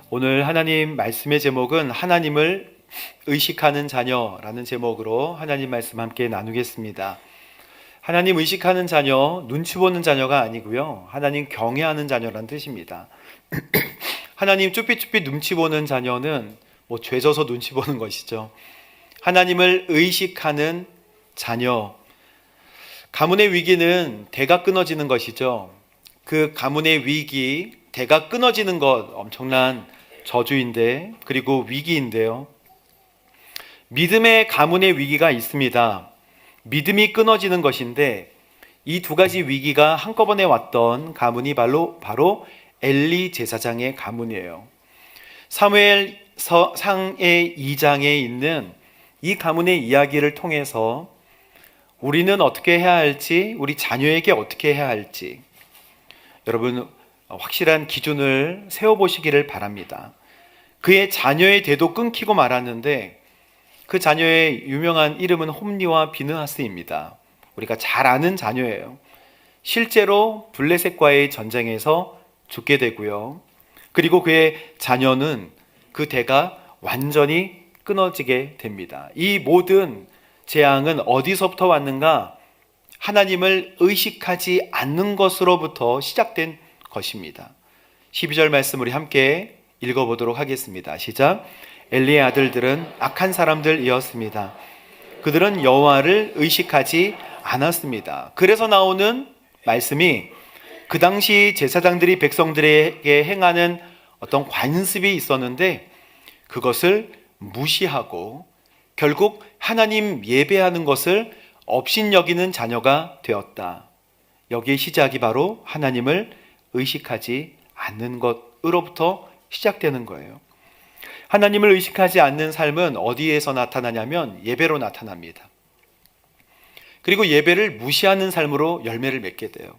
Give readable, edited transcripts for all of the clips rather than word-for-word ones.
오늘 하나님 말씀의 제목은 하나님을 의식하는 자녀라는 제목으로 하나님 말씀 함께 나누겠습니다. 하나님 의식하는 자녀, 눈치 보는 자녀가 아니고요. 하나님 경외하는 자녀란 뜻입니다. 하나님 쭈삣쭈삣 눈치 보는 자녀는 죄져서 눈치 보는 것이죠. 하나님을 의식하는 자녀. 가문의 위기는 대가 끊어지는 것이죠. 그 가문의 위기, 대가 끊어지는 것 엄청난 저주인데, 그리고 위기인데요. 믿음의 가문의 위기가 있습니다. 믿음이 끊어지는 것인데, 이 두 가지 위기가 한꺼번에 왔던 가문이 바로 엘리 제사장의 가문이에요. 사무엘상의 2장에 있는 이 가문의 이야기를 통해서 우리는 어떻게 해야 할지, 우리 자녀에게 어떻게 해야 할지 여러분 확실한 기준을 세워보시기를 바랍니다. 그의 자녀의 대도 끊기고 말았는데 그 자녀의 유명한 이름은 홈리와 비느하스입니다. 우리가 잘 아는 자녀예요. 실제로 블레셋과의 전쟁에서 죽게 되고요. 그리고 그의 자녀는 그 대가 완전히 끊어지게 됩니다. 이 모든 재앙은 어디서부터 왔는가? 하나님을 의식하지 않는 것으로부터 시작된 것입니다. 12절 말씀 우리 함께 읽어보도록 하겠습니다. 시작. 엘리의 아들들은 악한 사람들이었습니다. 그들은 여호와를 의식하지 않았습니다. 그래서 나오는 말씀이 그 당시 제사장들이 백성들에게 행하는 어떤 관습이 있었는데 그것을 무시하고 결국 하나님 예배하는 것을 업신여기는 자녀가 되었다. 여기에 시작이 바로 하나님을 의식하지 않는 것으로부터 시작되는 거예요. 하나님을 의식하지 않는 삶은 어디에서 나타나냐면 예배로 나타납니다. 그리고 예배를 무시하는 삶으로 열매를 맺게 돼요.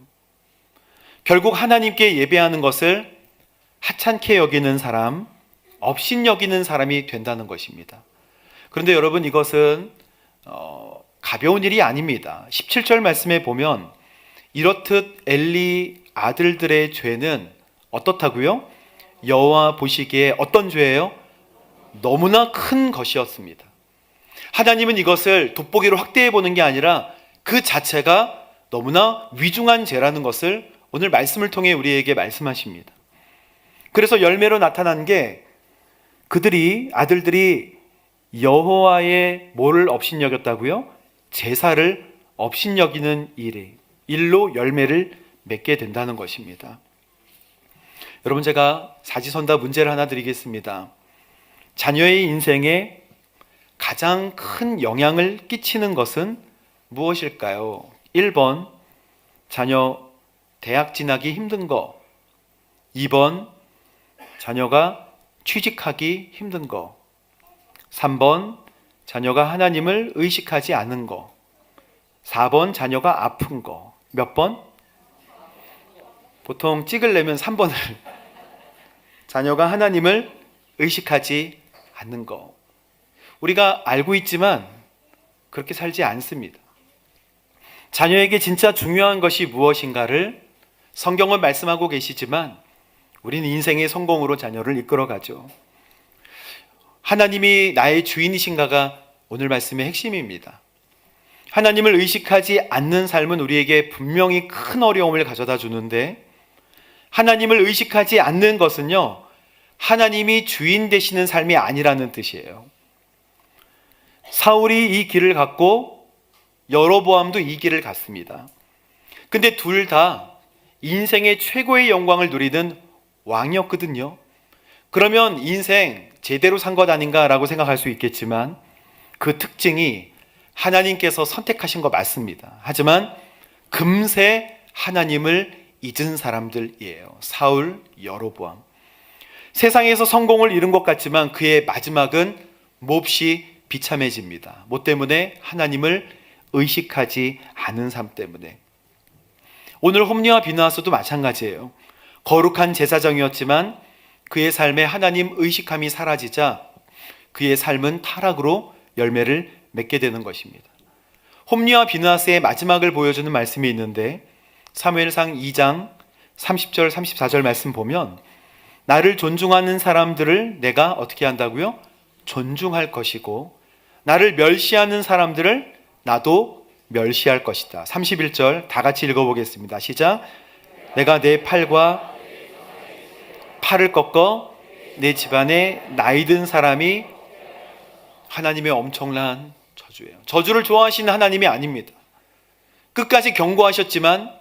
결국 하나님께 예배하는 것을 하찮게 여기는 사람, 업신여기는 사람이 된다는 것입니다. 그런데 여러분 이것은 가벼운 일이 아닙니다. 17절 말씀에 보면 이렇듯 엘리 아들들의 죄는 어떻다고요? 여호와 보시기에 어떤 죄예요? 너무나 큰 것이었습니다. 하나님은 이것을 돋보기로 확대해 보는 게 아니라 그 자체가 너무나 위중한 죄라는 것을 오늘 말씀을 통해 우리에게 말씀하십니다. 그래서 열매로 나타난 게 아들들이 여호와의 뭐를 업신여겼다고요? 제사를 업신여기는 일로 열매를 맺게 된다는 것입니다. 여러분 제가 사지선다 문제를 하나 드리겠습니다. 자녀의 인생에 가장 큰 영향을 끼치는 것은 무엇일까요? 1번 자녀 대학 진학이 힘든 거, 2번 자녀가 취직하기 힘든 거, 3번 자녀가 하나님을 의식하지 않는 거, 4번 자녀가 아픈 거. 몇 번? 보통 찍으려면 3번을 자녀가 하나님을 의식하지 않는 거. 우리가 알고 있지만 그렇게 살지 않습니다. 자녀에게 진짜 중요한 것이 무엇인가를 성경은 말씀하고 계시지만 우리는 인생의 성공으로 자녀를 이끌어가죠. 하나님이 나의 주인이신가가 오늘 말씀의 핵심입니다. 하나님을 의식하지 않는 삶은 우리에게 분명히 큰 어려움을 가져다 주는데 하나님을 의식하지 않는 것은요, 하나님이 주인 되시는 삶이 아니라는 뜻이에요. 사울이 이 길을 갔고 여로보암도 이 길을 갔습니다. 근데 둘 다 인생의 최고의 영광을 누리는 왕이었거든요. 그러면 인생 제대로 산 것 아닌가라고 생각할 수 있겠지만 그 특징이 하나님께서 선택하신 거 맞습니다. 하지만 금세 하나님을 잊은 사람들이에요. 사울, 여로보암. 세상에서 성공을 이룬 것 같지만 그의 마지막은 몹시 비참해집니다. 뭐 때문에? 하나님을 의식하지 않은 삶 때문에. 오늘 홈리와 비느하스도 마찬가지예요. 거룩한 제사장이었지만 그의 삶에 하나님 의식함이 사라지자 그의 삶은 타락으로 열매를 맺게 되는 것입니다. 홈리와 비느하스의 마지막을 보여주는 말씀이 있는데 사무엘상 2장 30절 34절 말씀 보면 나를 존중하는 사람들을 내가 어떻게 한다고요? 존중할 것이고 나를 멸시하는 사람들을 나도 멸시할 것이다. 31절 다 같이 읽어보겠습니다. 시작. 내가 내 팔과 팔을 꺾어 내 집안에 나이 든 사람이 하나님의 엄청난 저주예요. 저주를 좋아하시는 하나님이 아닙니다. 끝까지 경고하셨지만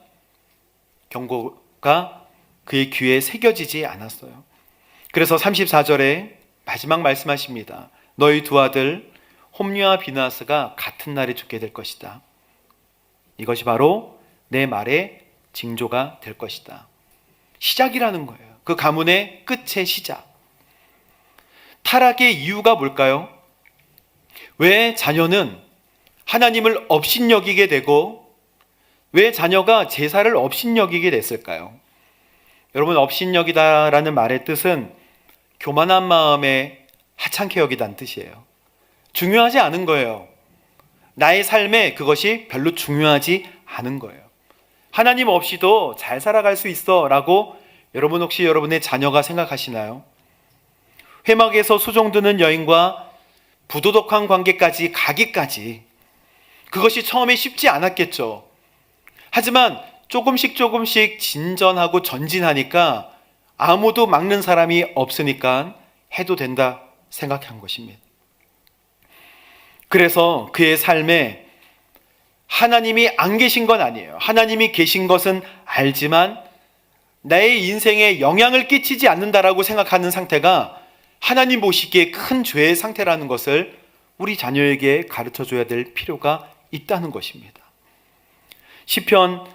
경고가 그의 귀에 새겨지지 않았어요. 그래서 34절에 마지막 말씀하십니다. 너희 두 아들 홈리와 비나스가 같은 날에 죽게 될 것이다. 이것이 바로 내 말의 징조가 될 것이다. 시작이라는 거예요. 그 가문의 끝의 시작. 타락의 이유가 뭘까요? 왜 자녀는 하나님을 업신여기게 되고 왜 자녀가 제사를 업신여기게 됐을까요? 여러분, 업신여기다라는 말의 뜻은 교만한 마음에 하찮게 여기다는 뜻이에요. 중요하지 않은 거예요. 나의 삶에 그것이 별로 중요하지 않은 거예요. 하나님 없이도 잘 살아갈 수 있어 라고 여러분 혹시 여러분의 자녀가 생각하시나요? 회막에서 수종드는 여인과 부도덕한 관계까지 가기까지 그것이 처음에 쉽지 않았겠죠. 하지만 조금씩 진전하고 전진하니까 아무도 막는 사람이 없으니까 해도 된다 생각한 것입니다. 그래서 그의 삶에 하나님이 안 계신 건 아니에요. 하나님이 계신 것은 알지만 나의 인생에 영향을 끼치지 않는다라고 생각하는 상태가 하나님 보시기에 큰 죄의 상태라는 것을 우리 자녀에게 가르쳐줘야 될 필요가 있다는 것입니다. 시편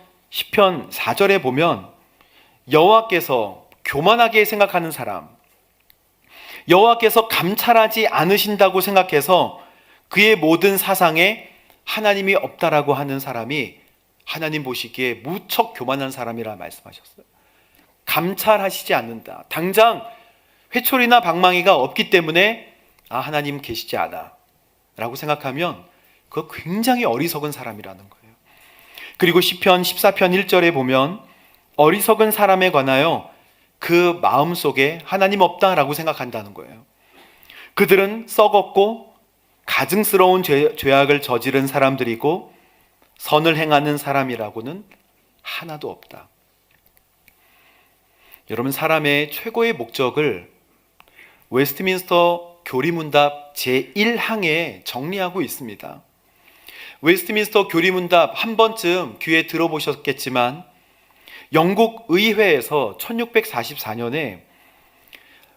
4절에 보면 여호와께서 교만하게 생각하는 사람, 여호와께서 감찰하지 않으신다고 생각해서 그의 모든 사상에 하나님이 없다라고 하는 사람이 하나님 보시기에 무척 교만한 사람이라 말씀하셨어요. 감찰하시지 않는다. 당장 회초리나 방망이가 없기 때문에 하나님 계시지 않아 라고 생각하면 그거 굉장히 어리석은 사람이라는 거예요. 그리고 시편 14편 1절에 보면 어리석은 사람에 관하여 그 마음속에 하나님 없다라고 생각한다는 거예요. 그들은 썩었고 가증스러운 죄악을 저지른 사람들이고 선을 행하는 사람이라고는 하나도 없다. 여러분, 사람의 최고의 목적을 웨스트민스터 교리문답 제1항에 정리하고 있습니다. 웨스트민스터 교리문답 한 번쯤 귀에 들어보셨겠지만 영국 의회에서 1644년에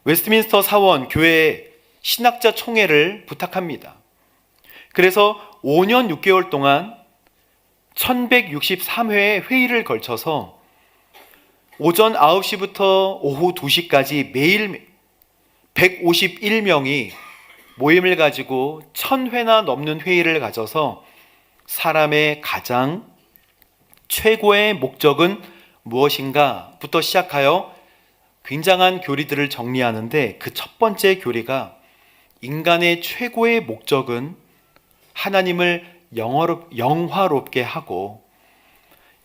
웨스트민스터 사원 교회 신학자 총회를 부탁합니다. 그래서 5년 6개월 동안 1163회의 회의를 걸쳐서 오전 9시부터 오후 2시까지 매일 151명이 모임을 가지고 1000회나 넘는 회의를 가져서 사람의 가장 최고의 목적은 무엇인가 부터 시작하여 굉장한 교리들을 정리하는데 그 첫 번째 교리가 인간의 최고의 목적은 하나님을 영화롭게 하고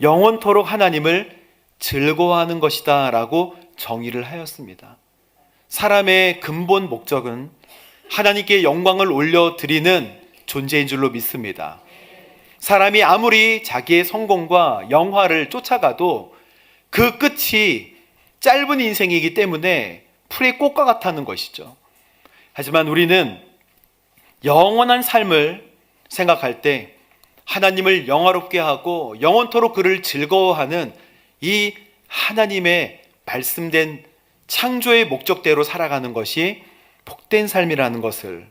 영원토록 하나님을 즐거워하는 것이다 라고 정의를 하였습니다. 사람의 근본 목적은 하나님께 영광을 올려드리는 존재인 줄로 믿습니다. 사람이 아무리 자기의 성공과 영화를 쫓아가도 그 끝이 짧은 인생이기 때문에 풀의 꽃과 같다는 것이죠. 하지만 우리는 영원한 삶을 생각할 때 하나님을 영화롭게 하고 영원토록 그를 즐거워하는 이 하나님의 말씀된 창조의 목적대로 살아가는 것이 복된 삶이라는 것을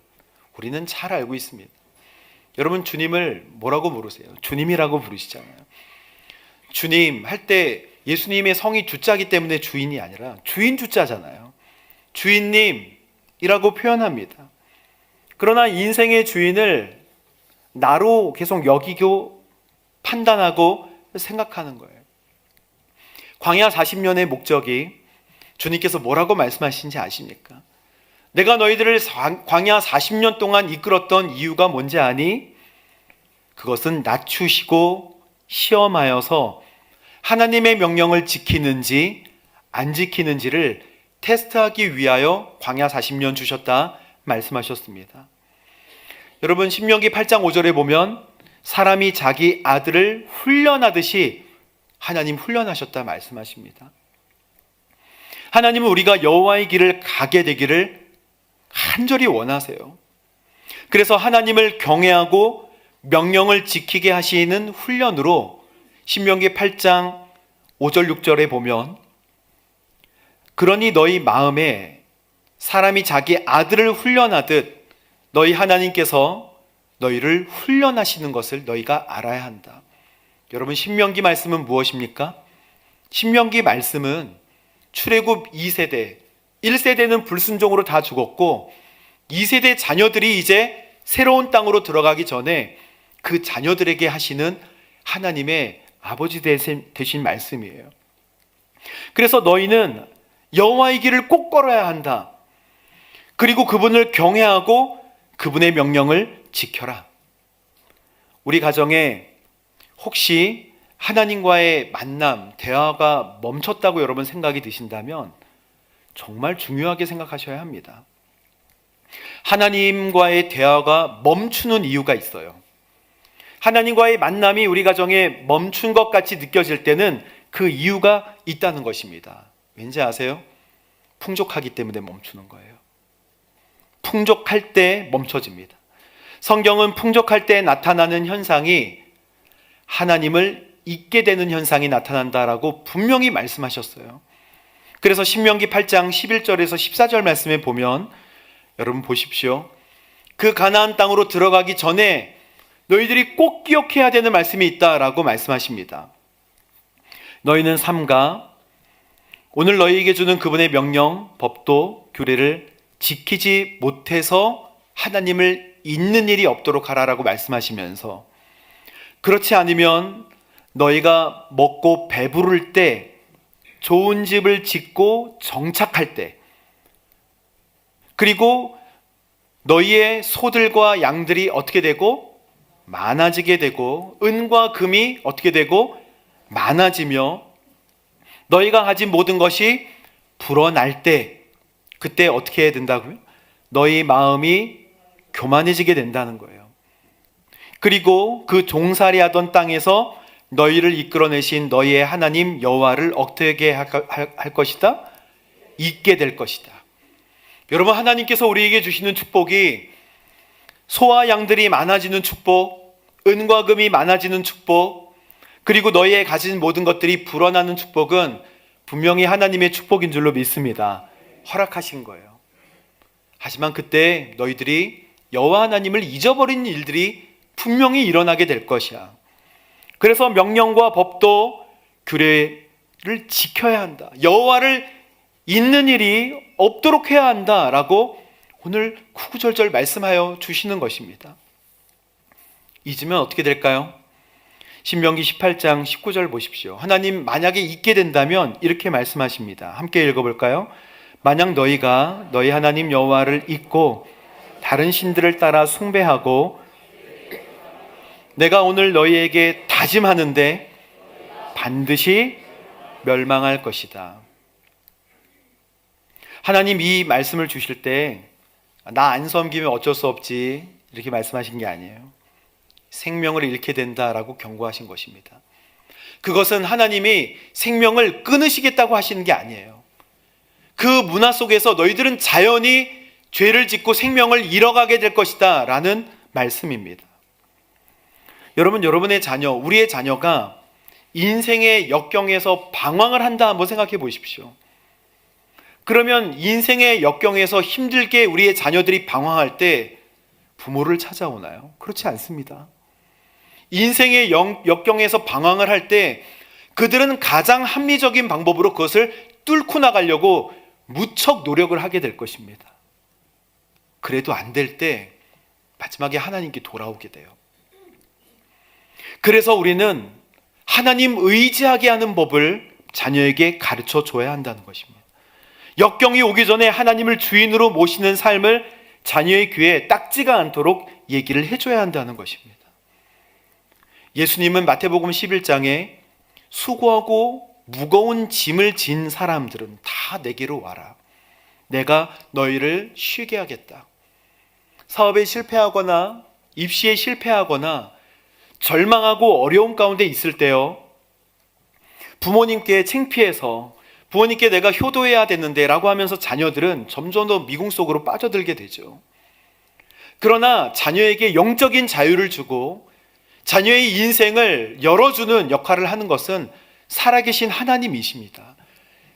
우리는 잘 알고 있습니다. 여러분, 주님을 뭐라고 부르세요? 주님이라고 부르시잖아요. 주님 할 때 예수님의 성이 주자기 때문에 주인이 아니라 주인 주자잖아요. 주인님이라고 표현합니다. 그러나 인생의 주인을 나로 계속 여기고 판단하고 생각하는 거예요. 광야 40년의 목적이 주님께서 뭐라고 말씀하신지 아십니까? 내가 너희들을 광야 40년 동안 이끌었던 이유가 뭔지 아니? 그것은 낮추시고 시험하여서 하나님의 명령을 지키는지 안 지키는지를 테스트하기 위하여 광야 40년 주셨다 말씀하셨습니다. 여러분, 신명기 8장 5절에 보면 사람이 자기 아들을 훈련하듯이 하나님 훈련하셨다 말씀하십니다. 하나님은 우리가 여호와의 길을 가게 되기를 간절히 원하세요. 그래서 하나님을 경외하고 명령을 지키게 하시는 훈련으로 신명기 8장 5절 6절에 보면 그러니 너희 마음에 사람이 자기 아들을 훈련하듯 너희 하나님께서 너희를 훈련하시는 것을 너희가 알아야 한다. 여러분, 신명기 말씀은 무엇입니까? 신명기 말씀은 출애굽 2세대, 1세대는 불순종으로 다 죽었고 2세대 자녀들이 이제 새로운 땅으로 들어가기 전에 그 자녀들에게 하시는 하나님의 아버지 되신 말씀이에요. 그래서 너희는 여호와의 길을 꼭 걸어야 한다. 그리고 그분을 경외하고 그분의 명령을 지켜라. 우리 가정에 혹시 하나님과의 만남, 대화가 멈췄다고 여러분 생각이 드신다면 정말 중요하게 생각하셔야 합니다. 하나님과의 대화가 멈추는 이유가 있어요. 하나님과의 만남이 우리 가정에 멈춘 것 같이 느껴질 때는 그 이유가 있다는 것입니다. 왠지 아세요? 풍족하기 때문에 멈추는 거예요. 풍족할 때 멈춰집니다. 성경은 풍족할 때 나타나는 현상이 하나님을 잊게 되는 현상이 나타난다라고 분명히 말씀하셨어요. 그래서 신명기 8장 11절에서 14절 말씀에 보면 여러분 보십시오. 그 가나안 땅으로 들어가기 전에 너희들이 꼭 기억해야 되는 말씀이 있다라고 말씀하십니다. 너희는 삼가 오늘 너희에게 주는 그분의 명령, 법도, 규례를 지키지 못해서 하나님을 잊는 일이 없도록 하라라고 말씀하시면서 그렇지 않으면 너희가 먹고 배부를 때, 좋은 집을 짓고 정착할 때, 그리고 너희의 소들과 양들이 어떻게 되고 많아지게 되고 은과 금이 어떻게 되고 많아지며 너희가 가진 모든 것이 불어날 때 그때 어떻게 해야 된다고요? 너희 마음이 교만해지게 된다는 거예요. 그리고 그 종살이 하던 땅에서 너희를 이끌어내신 너희의 하나님 여호와를 어떻게 할 것이다? 잊게 될 것이다. 여러분, 하나님께서 우리에게 주시는 축복이 소와 양들이 많아지는 축복, 은과 금이 많아지는 축복, 그리고 너희의 가진 모든 것들이 불어나는 축복은 분명히 하나님의 축복인 줄로 믿습니다. 허락하신 거예요. 하지만 그때 너희들이 여호와 하나님을 잊어버린 일들이 분명히 일어나게 될 것이야. 그래서 명령과 법도 규례를 지켜야 한다. 여호와를 잊는 일이 없도록 해야 한다라고 오늘 구구절절 말씀하여 주시는 것입니다. 잊으면 어떻게 될까요? 신명기 18장 19절 보십시오. 하나님 만약에 잊게 된다면 이렇게 말씀하십니다. 함께 읽어볼까요? 만약 너희가 너희 하나님 여호와를 잊고 다른 신들을 따라 숭배하고 내가 오늘 너희에게 다짐하는데 반드시 멸망할 것이다. 하나님 이 말씀을 주실 때 나 안 섬기면 어쩔 수 없지 이렇게 말씀하신 게 아니에요. 생명을 잃게 된다라고 경고하신 것입니다. 그것은 하나님이 생명을 끊으시겠다고 하시는 게 아니에요. 그 문화 속에서 너희들은 자연히 죄를 짓고 생명을 잃어가게 될 것이다 라는 말씀입니다. 여러분, 여러분의 자녀, 우리의 자녀가 인생의 역경에서 방황을 한다 한번 생각해 보십시오. 그러면 인생의 역경에서 힘들게 우리의 자녀들이 방황할 때 부모를 찾아오나요? 그렇지 않습니다. 인생의 역경에서 방황을 할 때 그들은 가장 합리적인 방법으로 그것을 뚫고 나가려고 무척 노력을 하게 될 것입니다. 그래도 안 될 때 마지막에 하나님께 돌아오게 돼요. 그래서 우리는 하나님 의지하게 하는 법을 자녀에게 가르쳐 줘야 한다는 것입니다. 역경이 오기 전에 하나님을 주인으로 모시는 삶을 자녀의 귀에 딱지가 않도록 얘기를 해줘야 한다는 것입니다. 예수님은 마태복음 11장에 수고하고 무거운 짐을 진 사람들은 다 내게로 와라. 내가 너희를 쉬게 하겠다. 사업에 실패하거나 입시에 실패하거나 절망하고 어려움 가운데 있을 때요, 부모님께 창피해서 부모님께 내가 효도해야 되는데 라고 하면서 자녀들은 점점 더 미궁 속으로 빠져들게 되죠. 그러나 자녀에게 영적인 자유를 주고 자녀의 인생을 열어주는 역할을 하는 것은 살아계신 하나님이십니다.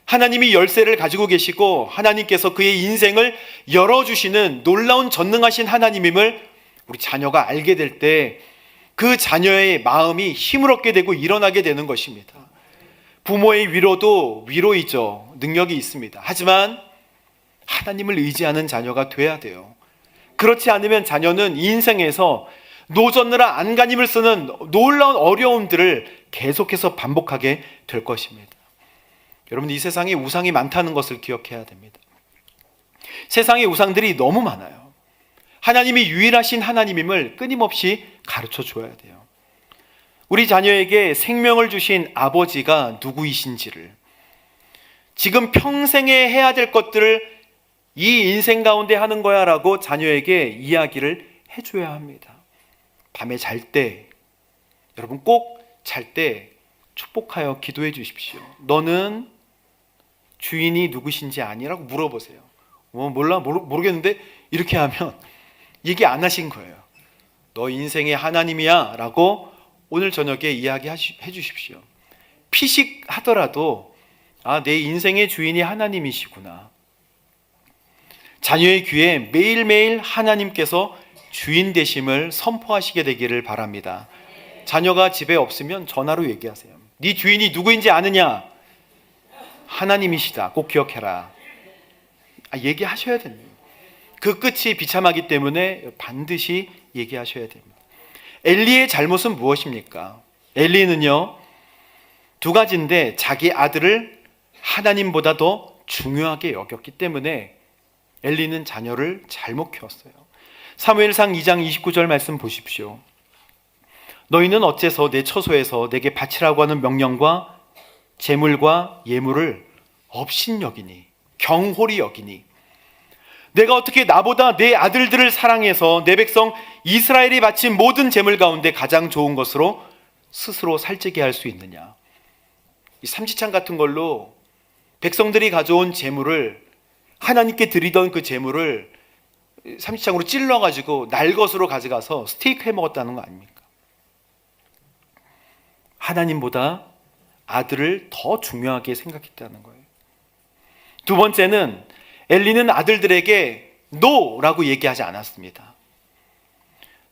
하나님이 열쇠를 가지고 계시고 하나님께서 그의 인생을 열어주시는 놀라운 전능하신 하나님임을 우리 자녀가 알게 될 때 그 자녀의 마음이 힘을 얻게 되고 일어나게 되는 것입니다. 부모의 위로도 위로이죠. 능력이 있습니다. 하지만 하나님을 의지하는 자녀가 돼야 돼요. 그렇지 않으면 자녀는 인생에서 노젓느라 안간힘을 쓰는 놀라운 어려움들을 계속해서 반복하게 될 것입니다. 여러분, 이 세상에 우상이 많다는 것을 기억해야 됩니다. 세상에 우상들이 너무 많아요. 하나님이 유일하신 하나님임을 끊임없이 가르쳐 줘야 돼요. 우리 자녀에게 생명을 주신 아버지가 누구이신지를, 지금 평생에 해야 될 것들을 이 인생 가운데 하는 거야 라고 자녀에게 이야기를 해줘야 합니다. 밤에 잘 때, 여러분 꼭 잘 때 축복하여 기도해 주십시오. 너는 주인이 누구신지 아니라고 물어보세요. 몰라? 모르겠는데? 이렇게 하면 얘기 안 하신 거예요. 너 인생의 하나님이야 라고 오늘 저녁에 이야기해 주십시오. 피식하더라도 내 인생의 주인이 하나님이시구나. 자녀의 귀에 매일매일 하나님께서 주인 되심을 선포하시게 되기를 바랍니다. 자녀가 집에 없으면 전화로 얘기하세요. 네 주인이 누구인지 아느냐? 하나님이시다. 꼭 기억해라. 얘기하셔야 됩니다. 그 끝이 비참하기 때문에 반드시 얘기하셔야 됩니다. 엘리의 잘못은 무엇입니까? 엘리는요, 두 가지인데 자기 아들을 하나님보다 더 중요하게 여겼기 때문에 엘리는 자녀를 잘못 키웠어요. 사무엘상 2장 29절 말씀 보십시오. 너희는 어째서 내 처소에서 내게 바치라고 하는 명령과 제물과 예물을 업신여기니, 경홀히 여기니, 내가 어떻게 나보다 내 아들들을 사랑해서 내 백성 이스라엘이 바친 모든 제물 가운데 가장 좋은 것으로 스스로 살찌게 할 수 있느냐. 이 삼지창 같은 걸로 백성들이 가져온 제물을, 하나님께 드리던 그 제물을 삼지창으로 찔러가지고 날 것으로 가져가서 스테이크 해 먹었다는 거 아닙니까? 하나님보다 아들을 더 중요하게 생각했다는 거예요. 두 번째는 엘리는 아들들에게 노라고 얘기하지 않았습니다.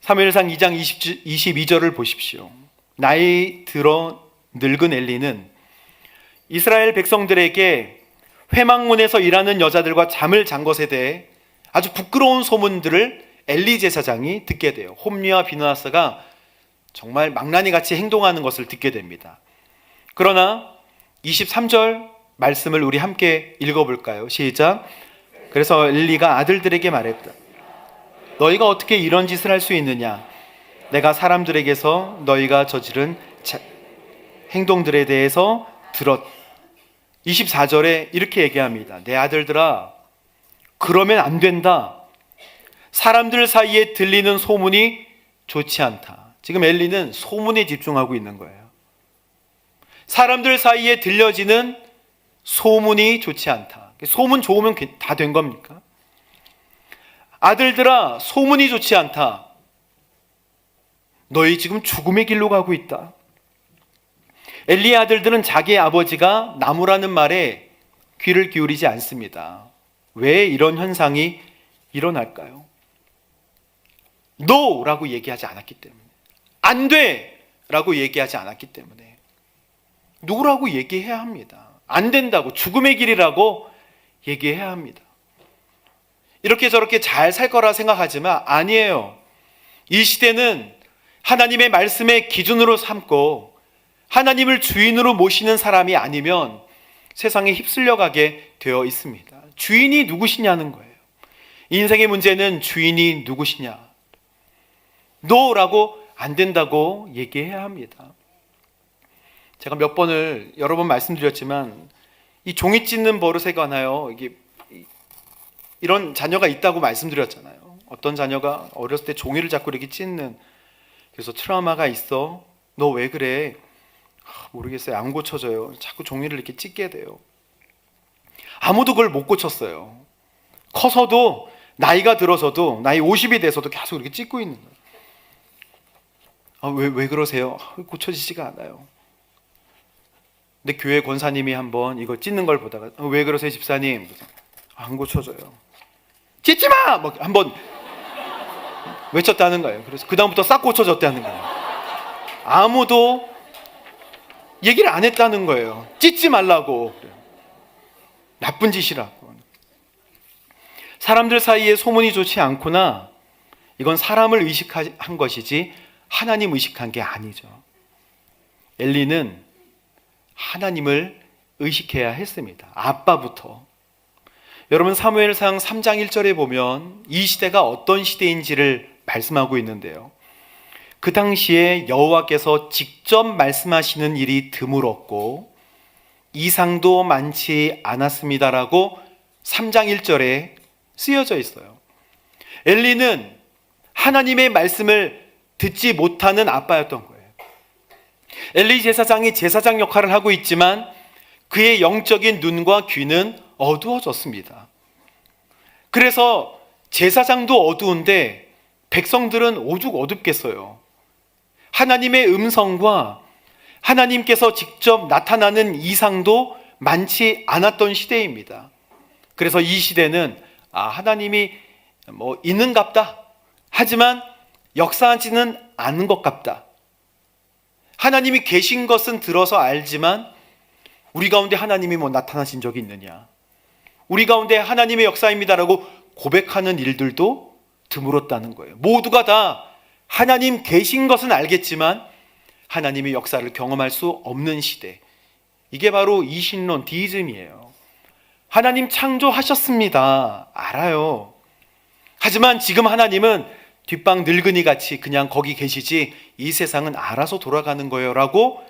사무엘상 2장 22절을 보십시오. 나이 들어 늙은 엘리는 이스라엘 백성들에게 회막문에서 일하는 여자들과 잠을 잔 것에 대해 아주 부끄러운 소문들을 엘리 제사장이 듣게 돼요. 홈리와 비느하스가 정말 망나니같이 행동하는 것을 듣게 됩니다. 그러나 23절 말씀을 우리 함께 읽어볼까요? 시작. 그래서 엘리가 아들들에게 말했다. 너희가 어떻게 이런 짓을 할 수 있느냐? 내가 사람들에게서 너희가 저지른 행동들에 대해서 들었. 24절에 이렇게 얘기합니다. 내 아들들아, 그러면 안 된다. 사람들 사이에 들리는 소문이 좋지 않다. 지금 엘리는 소문에 집중하고 있는 거예요. 사람들 사이에 들려지는 소문이 좋지 않다. 소문 좋으면 다 된 겁니까? 아들들아, 소문이 좋지 않다. 너희 지금 죽음의 길로 가고 있다. 엘리의 아들들은 자기의 아버지가 나무라는 말에 귀를 기울이지 않습니다. 왜 이런 현상이 일어날까요? No! 라고 얘기하지 않았기 때문에, 안 돼! 라고 얘기하지 않았기 때문에 누구라고 얘기해야 합니다. 안 된다고, 죽음의 길이라고 얘기해야 합니다. 이렇게 저렇게 잘 살 거라 생각하지만 아니에요. 이 시대는 하나님의 말씀의 기준으로 삼고 하나님을 주인으로 모시는 사람이 아니면 세상에 휩쓸려 가게 되어 있습니다. 주인이 누구시냐는 거예요. 인생의 문제는 주인이 누구시냐. 노라고 안 된다고 얘기해야 합니다. 제가 몇 번을 여러 번 말씀드렸지만 이 종이 찢는 버릇에 관하여 이게 이런 자녀가 있다고 말씀드렸잖아요. 어떤 자녀가 어렸을 때 종이를 자꾸 이렇게 찢는, 그래서 트라우마가 있어. 너 왜 그래? 모르겠어요. 안 고쳐져요. 자꾸 종이를 이렇게 찢게 돼요. 아무도 그걸 못 고쳤어요. 커서도, 나이가 들어서도, 나이 50이 돼서도 계속 이렇게 찢고 있는 거예요. 왜 그러세요? 고쳐지지가 않아요. 근데 교회 권사님이 한번 이거 찢는 걸 보다가 왜 그러세요 집사님? 안 고쳐져요. 찢지 마! 막 한번 외쳤다는 거예요. 그래서 그 다음부터 싹 고쳐졌다는 거예요. 아무도 얘기를 안 했다는 거예요. 찢지 말라고. 나쁜 짓이라고. 사람들 사이에 소문이 좋지 않거나 이건 사람을 의식한 것이지 하나님 의식한 게 아니죠. 엘리는 하나님을 의식해야 했습니다. 아빠부터. 여러분 사무엘상 3장 1절에 보면 이 시대가 어떤 시대인지를 말씀하고 있는데요. 그 당시에 여호와께서 직접 말씀하시는 일이 드물었고 이상도 많지 않았습니다라고 3장 1절에 쓰여져 있어요. 엘리는 하나님의 말씀을 듣지 못하는 아빠였던 거예요. 엘리 제사장이 제사장 역할을 하고 있지만 그의 영적인 눈과 귀는 어두워졌습니다. 그래서 제사장도 어두운데 백성들은 오죽 어둡겠어요. 하나님의 음성과 하나님께서 직접 나타나는 이상도 많지 않았던 시대입니다. 그래서 이 시대는 하나님이 있는갑다. 하지만 역사하지는 않은 것 같다. 하나님이 계신 것은 들어서 알지만 우리 가운데 하나님이 나타나신 적이 있느냐, 우리 가운데 하나님의 역사입니다라고 고백하는 일들도 드물었다는 거예요. 모두가 다 하나님 계신 것은 알겠지만 하나님의 역사를 경험할 수 없는 시대. 이게 바로 이신론, 디이즘이에요. 하나님 창조하셨습니다. 알아요. 하지만 지금 하나님은 뒷방 늙은이 같이 그냥 거기 계시지 이 세상은 알아서 돌아가는 거예요 라고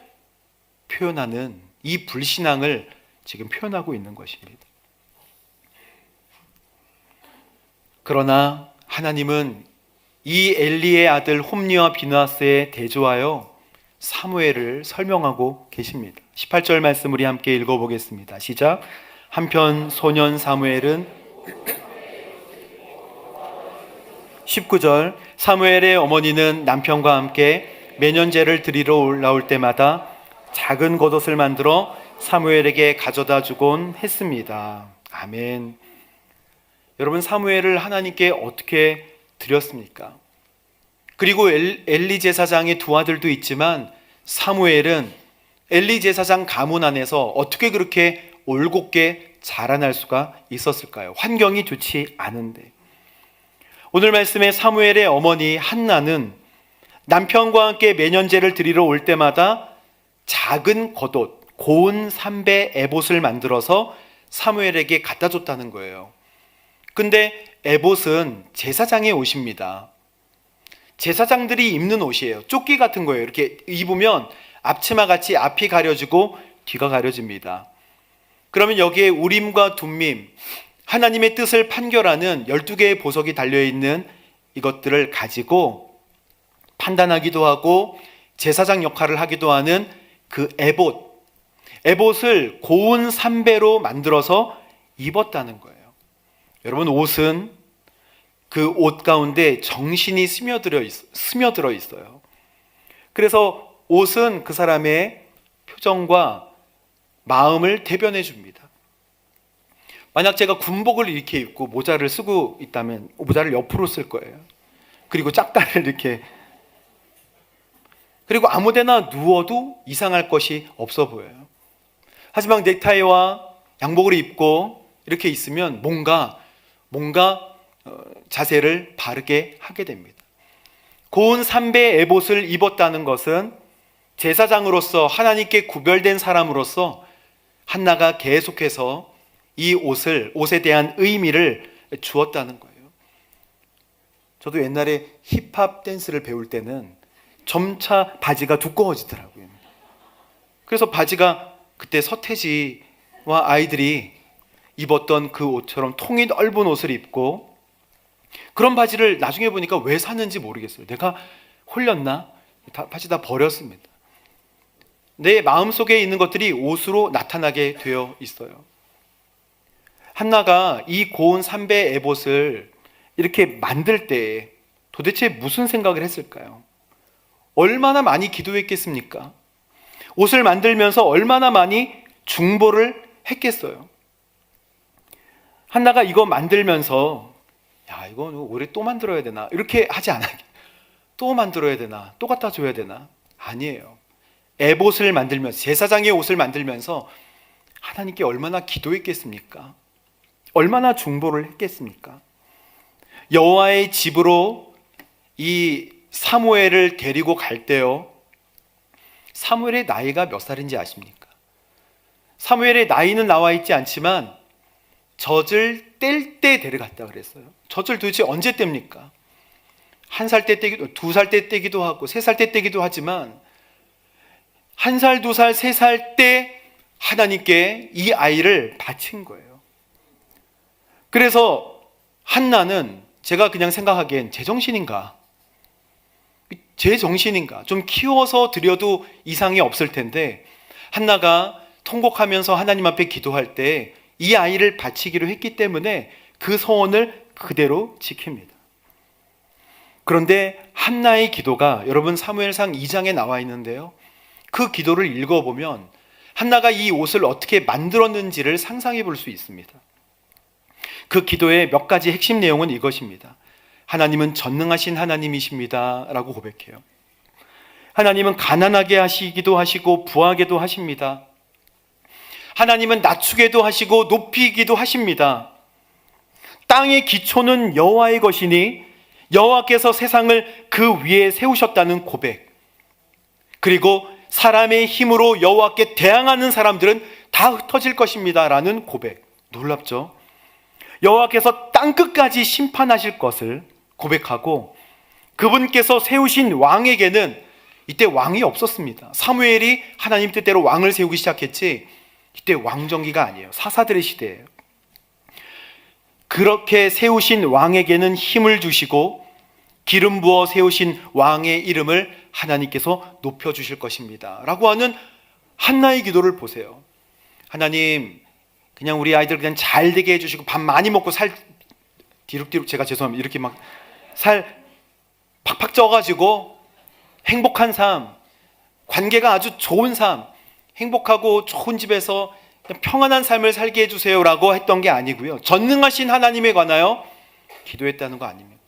표현하는 이 불신앙을 지금 표현하고 있는 것입니다. 그러나 하나님은 이 엘리의 아들 홈리와 비느하스에 대조하여 사무엘을 설명하고 계십니다. 18절 말씀 우리 함께 읽어보겠습니다. 시작. 한편 소년 사무엘은 19절 사무엘의 어머니는 남편과 함께 매년제를 드리러 올라올 때마다 작은 겉옷을 만들어 사무엘에게 가져다 주곤 했습니다. 아멘. 여러분 사무엘을 하나님께 어떻게 드렸습니까? 그리고 엘리 제사장의 두 아들도 있지만 사무엘은 엘리 제사장 가문 안에서 어떻게 그렇게 올곧게 자라날 수가 있었을까요? 환경이 좋지 않은데. 오늘 말씀에 사무엘의 어머니 한나는 남편과 함께 매년제를 드리러 올 때마다 작은 겉옷, 고운 삼배 에봇을 만들어서 사무엘에게 갖다 줬다는 거예요. 근데 에봇은 제사장의 옷입니다. 제사장들이 입는 옷이에요. 조끼 같은 거예요. 이렇게 입으면 앞치마 같이 앞이 가려지고 뒤가 가려집니다. 그러면 여기에 우림과 둠밈, 하나님의 뜻을 판결하는 12개의 보석이 달려있는 이것들을 가지고 판단하기도 하고 제사장 역할을 하기도 하는 그 에봇을 고운 삼배로 만들어서 입었다는 거예요. 여러분 옷은 그 옷 가운데 정신이 스며들어 있어요. 그래서 옷은 그 사람의 표정과 마음을 대변해 줍니다. 만약 제가 군복을 이렇게 입고 모자를 쓰고 있다면 모자를 옆으로 쓸 거예요. 그리고 짝다리를 이렇게, 그리고 아무데나 누워도 이상할 것이 없어 보여요. 하지만 넥타이와 양복을 입고 이렇게 있으면 뭔가 자세를 바르게 하게 됩니다. 고운 삼배 에봇을 입었다는 것은 제사장으로서 하나님께 구별된 사람으로서 한나가 계속해서 이 옷에 대한 의미를 주었다는 거예요. 저도 옛날에 힙합 댄스를 배울 때는 점차 바지가 두꺼워지더라고요. 그래서 바지가 그때 서태지와 아이들이 입었던 그 옷처럼 통이 넓은 옷을 입고 그런 바지를 나중에 보니까 왜 샀는지 모르겠어요. 내가 홀렸나? 바지 다 버렸습니다. 내 마음속에 있는 것들이 옷으로 나타나게 되어 있어요. 한나가 이 고운 삼배 에봇을 이렇게 만들 때 도대체 무슨 생각을 했을까요? 얼마나 많이 기도했겠습니까? 옷을 만들면서 얼마나 많이 중보를 했겠어요. 한나가 이거 만들면서 야, 이거 올해 또 만들어야 되나? 이렇게 하지 않아요. 또 만들어야 되나? 또 갖다 줘야 되나? 아니에요. 에봇을 만들면서, 제사장의 옷을 만들면서 하나님께 얼마나 기도했겠습니까? 얼마나 중보를 했겠습니까? 여호와의 집으로 이 사무엘을 데리고 갈 때요, 사무엘의 나이가 몇 살인지 아십니까? 사무엘의 나이는 나와 있지 않지만 젖을 뗄 때 데려갔다 그랬어요. 젖을 도대체 언제 뗍니까? 1살 때 떼기도, 2살 때 떼기도 하고 3살 때 떼기도 하지만 1살, 2살, 3살 때 하나님께 이 아이를 바친 거예요. 그래서 한나는 제가 그냥 생각하기엔 제정신인가? 제정신인가? 좀 키워서 드려도 이상이 없을 텐데 한나가 통곡하면서 하나님 앞에 기도할 때 이 아이를 바치기로 했기 때문에 그 소원을 그대로 지킵니다. 그런데 한나의 기도가 여러분 사무엘상 2장에 나와 있는데요, 그 기도를 읽어보면 한나가 이 옷을 어떻게 만들었는지를 상상해 볼 수 있습니다. 그 기도의 몇 가지 핵심 내용은 이것입니다. 하나님은 전능하신 하나님이십니다 라고 고백해요. 하나님은 가난하게 하시기도 하시고 부하게도 하십니다. 하나님은 낮추게도 하시고 높이기도 하십니다. 땅의 기초는 여호와의 것이니 여호와께서 세상을 그 위에 세우셨다는 고백, 그리고 사람의 힘으로 여호와께 대항하는 사람들은 다 흩어질 것입니다 라는 고백. 놀랍죠? 여호와께서 땅끝까지 심판하실 것을 고백하고 그분께서 세우신 왕에게는 이때 왕이 없었습니다. 사무엘이 하나님 뜻대로 왕을 세우기 시작했지 이때 왕정기가 아니에요. 사사들의 시대예요. 그렇게 세우신 왕에게는 힘을 주시고 기름 부어 세우신 왕의 이름을 하나님께서 높여주실 것입니다 라고 하는 한나의 기도를 보세요. 하나님, 그냥 우리 아이들 그냥 잘 되게 해주시고 밥 많이 먹고 살 뒤룩뒤룩, 제가 죄송합니다, 이렇게 막 살 팍팍 쪄가지고 행복한 삶, 관계가 아주 좋은 삶, 행복하고 좋은 집에서 평안한 삶을 살게 해주세요 라고 했던 게 아니고요, 전능하신 하나님에 관하여 기도했다는 거 아닙니다.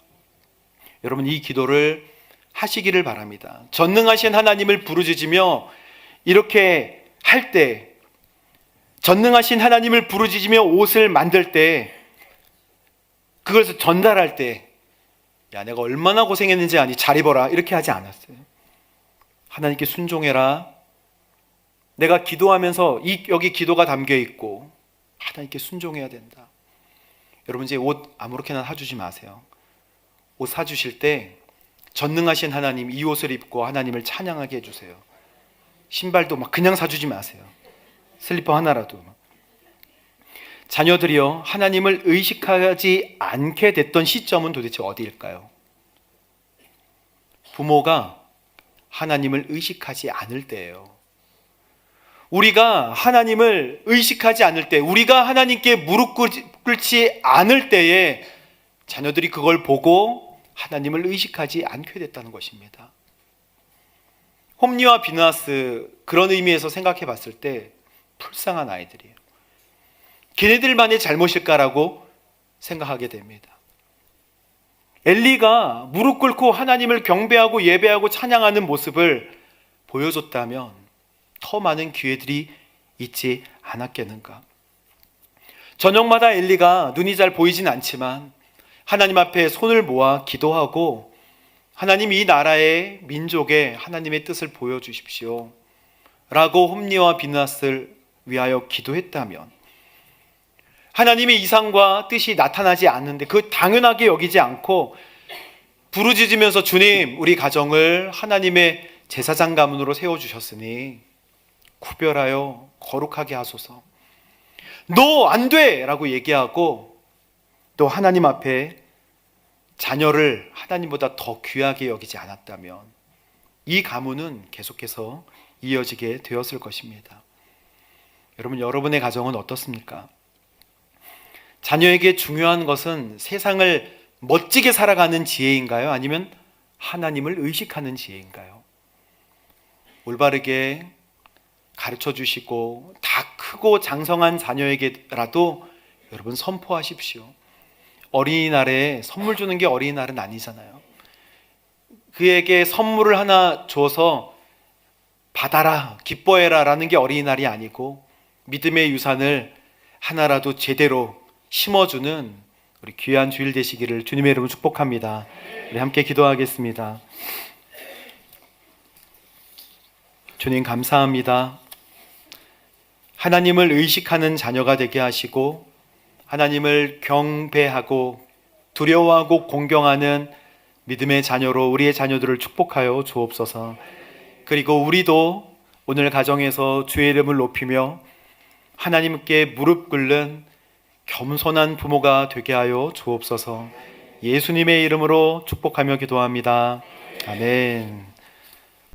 여러분, 이 기도를 하시기를 바랍니다. 전능하신 하나님을 부르짖으며 이렇게 할 때, 전능하신 하나님을 부르짖으며 옷을 만들 때, 그것을 전달할 때, 야, 내가 얼마나 고생했는지 아니, 잘 입어라, 이렇게 하지 않았어요. 하나님께 순종해라. 내가 기도하면서 여기 기도가 담겨 있고 하나님께 순종해야 된다. 여러분, 이제 옷 아무렇게나 사주지 마세요. 옷 사주실 때 전능하신 하나님, 이 옷을 입고 하나님을 찬양하게 해주세요. 신발도 막 그냥 사주지 마세요. 슬리퍼 하나라도. 자녀들이요, 하나님을 의식하지 않게 됐던 시점은 도대체 어디일까요? 부모가 하나님을 의식하지 않을 때예요. 우리가 하나님을 의식하지 않을 때, 우리가 하나님께 무릎 꿇지 않을 때에 자녀들이 그걸 보고 하나님을 의식하지 않게 됐다는 것입니다. 홈리와 비느하스, 그런 의미에서 생각해 봤을 때 불쌍한 아이들이에요. 걔네들만의 잘못일까라고 생각하게 됩니다. 엘리가 무릎 꿇고 하나님을 경배하고 예배하고 찬양하는 모습을 보여줬다면 더 많은 기회들이 있지 않았겠는가. 저녁마다 엘리가 눈이 잘 보이진 않지만 하나님 앞에 손을 모아 기도하고 하나님, 이 나라의 민족에 하나님의 뜻을 보여주십시오 라고 홈리와 비느하스를 위하여 기도했다면, 하나님의 이상과 뜻이 나타나지 않는데 그 당연하게 여기지 않고 부르짖으면서 주님, 우리 가정을 하나님의 제사장 가문으로 세워주셨으니 구별하여 거룩하게 하소서, 너 안 돼! 라고 얘기하고 또 하나님 앞에 자녀를 하나님보다 더 귀하게 여기지 않았다면 이 가문은 계속해서 이어지게 되었을 것입니다. 여러분, 여러분의 가정은 어떻습니까? 자녀에게 중요한 것은 세상을 멋지게 살아가는 지혜인가요? 아니면 하나님을 의식하는 지혜인가요? 올바르게 가르쳐 주시고 다 크고 장성한 자녀에게라도 여러분 선포하십시오. 어린이날에 선물 주는 게 어린이날은 아니잖아요. 그에게 선물을 하나 줘서 받아라, 기뻐해라 라는 게 어린이날이 아니고 믿음의 유산을 하나라도 제대로 심어주는 우리 귀한 주일 되시기를 주님의 이름으로 축복합니다. 우리 함께 기도하겠습니다. 주님 감사합니다. 하나님을 의식하는 자녀가 되게 하시고 하나님을 경배하고 두려워하고 공경하는 믿음의 자녀로 우리의 자녀들을 축복하여 주옵소서. 그리고 우리도 오늘 가정에서 주의 이름을 높이며 하나님께 무릎 꿇는 겸손한 부모가 되게 하여 주옵소서. 예수님의 이름으로 축복하며 기도합니다. 아멘.